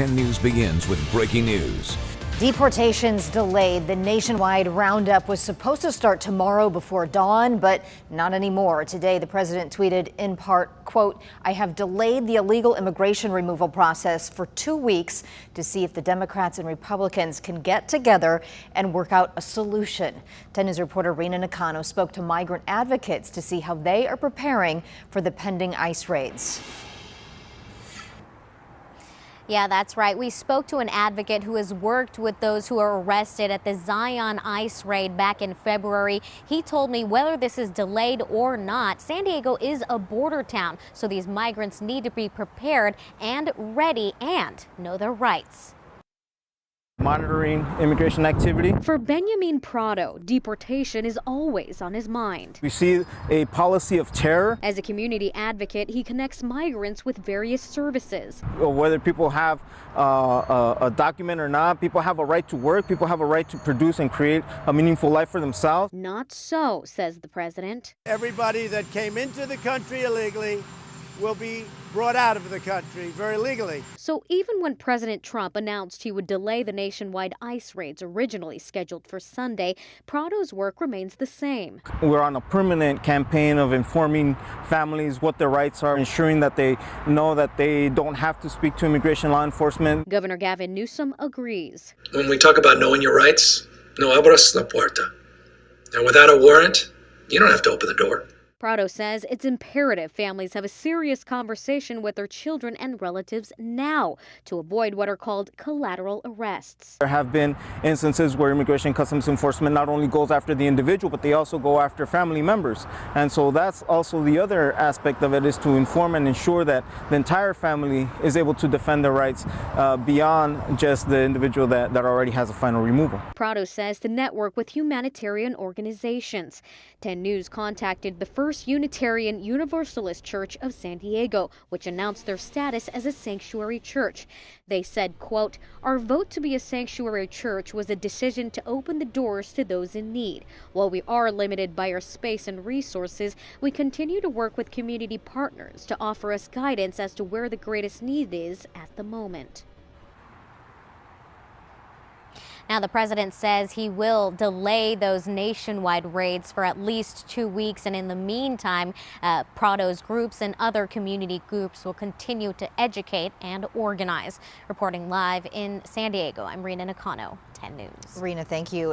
10 News begins with breaking news. Deportations delayed. The nationwide roundup was supposed to start tomorrow before dawn, but not anymore. Today, the president tweeted in part, quote, "I have delayed the illegal immigration removal process for 2 weeks to see if the Democrats and Republicans can get together and work out a solution." 10 News reporter Rina Nakano spoke to migrant advocates to see how they are preparing for the pending ICE raids. Yeah, that's right. We spoke to an advocate who has worked with those who are arrested at the Zion ICE raid back in February. He told me whether this is delayed or not, San Diego is a border town, so these migrants need to be prepared and ready and know their rights. Monitoring immigration activity. For Benjamin Prado, deportation is always on his mind. We see a policy of terror. As a community advocate, he connects migrants with various services. Whether people have a document or not, people have a right to work, people have a right to produce and create a meaningful life for themselves. Not so, says the president. Everybody that came into the country illegally will be brought out of the country very legally. So even when President Trump announced he would delay the nationwide ICE raids originally scheduled for Sunday, Prado's work remains the same. We're on a permanent campaign of informing families what their rights are, ensuring that they know that they don't have to speak to immigration law enforcement. Governor Gavin Newsom agrees. When we talk about knowing your rights, no abras la puerta. And without a warrant, you don't have to open the door. Prado says it's imperative families have a serious conversation with their children and relatives now to avoid what are called collateral arrests. There have been instances where Immigration Customs Enforcement not only goes after the individual, but they also go after family members. And so that's also the other aspect of it, is to inform and ensure that the entire family is able to defend their rights beyond just the individual that already has a final removal. Prado says to network with humanitarian organizations. 10 News contacted the First Unitarian Universalist Church of San Diego, which announced their status as a sanctuary church. They said, quote, "Our vote to be a sanctuary church was a decision to open the doors to those in need. While we are limited by our space and resources, we continue to work with community partners to offer us guidance as to where the greatest need is at the moment." Now, the president says he will delay those nationwide raids for at least 2 weeks. And in the meantime, Prado's groups and other community groups will continue to educate and organize. Reporting live in San Diego, I'm Rina Nakano, 10 News. Rina, thank you.